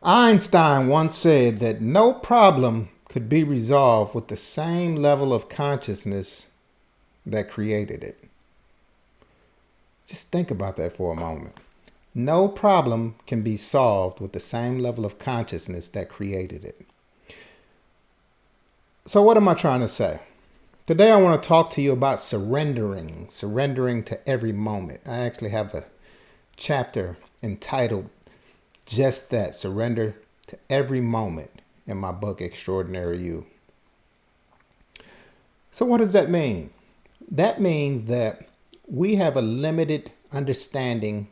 Einstein once said that no problem could be resolved with the same level of consciousness that created it. Just think about that for a moment. No problem can be solved with the same level of consciousness that created it. So, what am I trying to say? Today, I want to talk to you about surrendering to every moment. I actually have a chapter entitled just that, surrender to every moment, in my book, Extraordinary You. So, what does that mean? That means that we have a limited understanding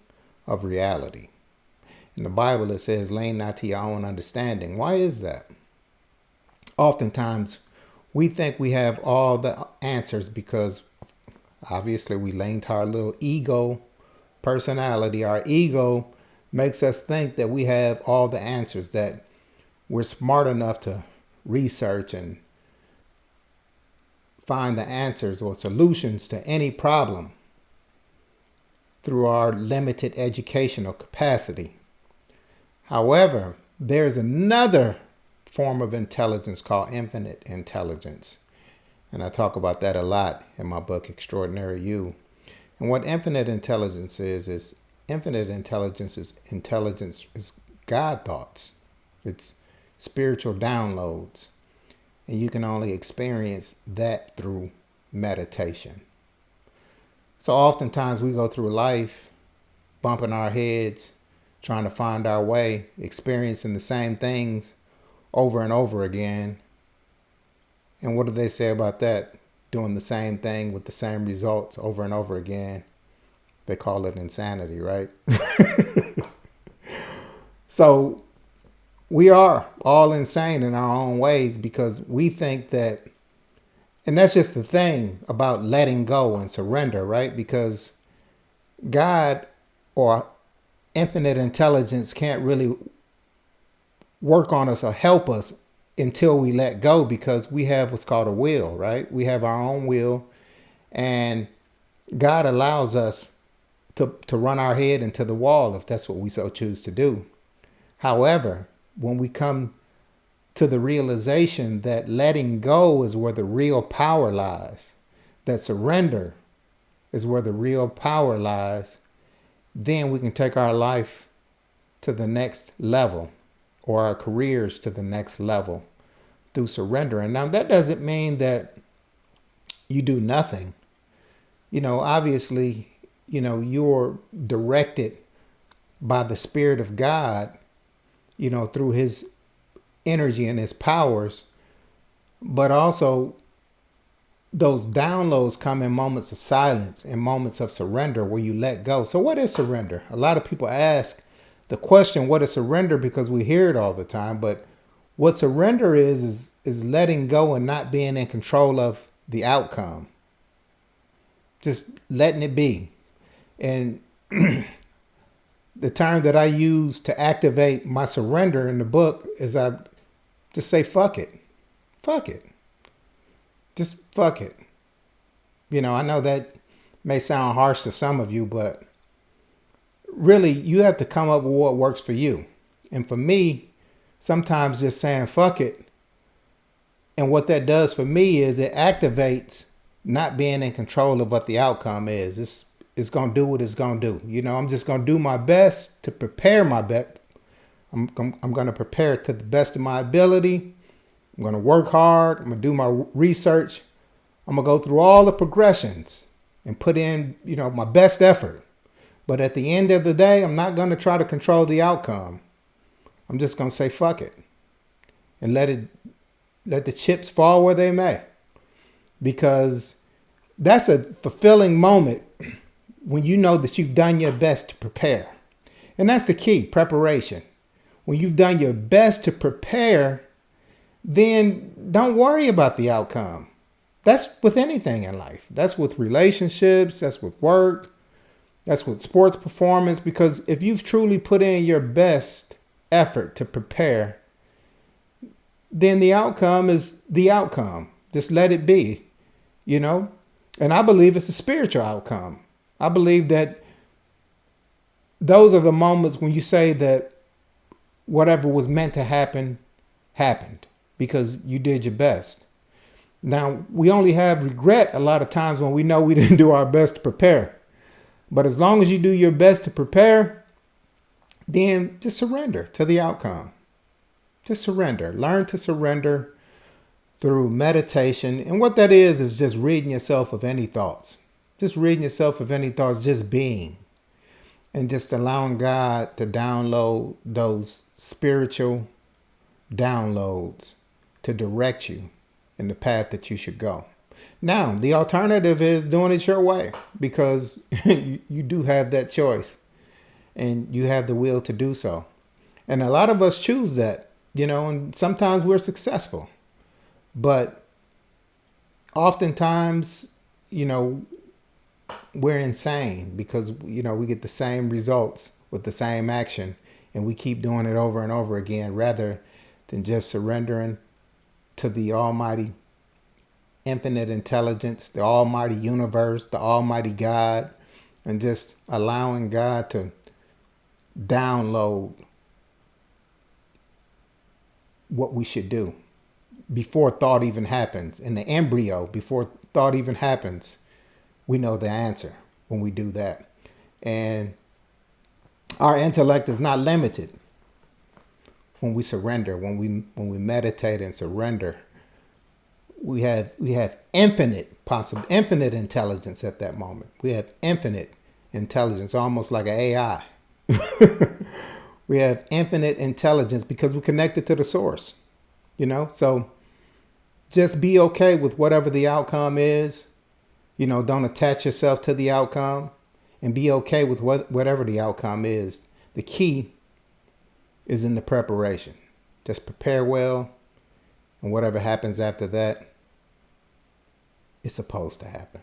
of reality. In the Bible, it says, lean not to your own understanding. Why is that? Oftentimes, we think we have all the answers because obviously we lean to our little ego personality. Our ego makes us think that we have all the answers, that we're smart enough to research and find the answers or solutions to any problem through our limited educational capacity. However, there's another form of intelligence called infinite intelligence. And I talk about that a lot in my book, Extraordinary You. And what infinite intelligence is intelligence is God thoughts. It's spiritual downloads. And you can only experience that through meditation. So oftentimes we go through life bumping our heads, trying to find our way, experiencing the same things over and over again. And what do they say about that? Doing the same thing with the same results over and over again. They call it insanity, right? So we are all insane in our own ways because we think that, and that's just the thing about letting go and surrender, right? Because God or infinite intelligence can't really work on us or help us until we let go, because we have what's called a will, right? We have our own will, and God allows us to run our head into the wall if that's what we so choose to do. However, when we come to the realization that letting go is where the real power lies, that surrender is where the real power lies, then we can take our life to the next level, or our careers to the next level through surrendering. Now, that doesn't mean that you do nothing. Obviously, you're directed by the Spirit of God, through His energy and His powers. But also, those downloads come in moments of silence and moments of surrender where you let go. So what is surrender? A lot of people ask the question, what is surrender? Because we hear it all the time. But what surrender is letting go and not being in control of the outcome. Just letting it be. And the term that I use to activate my surrender in the book is I just say, fuck it. Fuck it. Just fuck it. I know that may sound harsh to some of you, but really you have to come up with what works for you. And for me, sometimes just saying fuck it, and what that does for me is it activates not being in control of what the outcome is. It's going to do what it's going to do. I'm just going to do my best to prepare my best. I'm going to prepare it to the best of my ability. I'm going to work hard. I'm going to do my research. I'm going to go through all the progressions and put in, my best effort. But at the end of the day, I'm not going to try to control the outcome. I'm just going to say fuck it and let the chips fall where they may. Because that's a fulfilling moment when you know that you've done your best to prepare. And that's the key, preparation. When you've done your best to prepare, then don't worry about the outcome. That's with anything in life. That's with relationships. That's with work. That's with sports performance. Because if you've truly put in your best effort to prepare, then the outcome is the outcome. Just let it be, And I believe it's a spiritual outcome. I believe that those are the moments when you say that whatever was meant to happen happened because you did your best. Now, we only have regret a lot of times when we know we didn't do our best to prepare. But as long as you do your best to prepare, then just surrender to the outcome. Just surrender. Learn to surrender through meditation. And what that is just ridding yourself of any thoughts. Just ridding yourself of any thoughts, just being. And just allowing God to download those spiritual downloads to direct you in the path that you should go. Now, the alternative is doing it your way because you do have that choice and you have the will to do so. And a lot of us choose that, and sometimes we're successful. But oftentimes, we're insane because, we get the same results with the same action and we keep doing it over and over again rather than just surrendering to the almighty infinite intelligence, the almighty universe, the almighty God, and just allowing God to download what we should do before thought even happens. In the embryo, before thought even happens, we know the answer when we do that. And our intellect is not limited when we surrender, when we meditate and surrender. We have infinite intelligence at that moment. We have infinite intelligence, almost like an AI. We have infinite intelligence because we're connected to the source, So just be okay with whatever the outcome is. Don't attach yourself to the outcome and be okay with whatever the outcome is. The key is in the preparation. Just prepare well, and whatever happens after that, it's supposed to happen.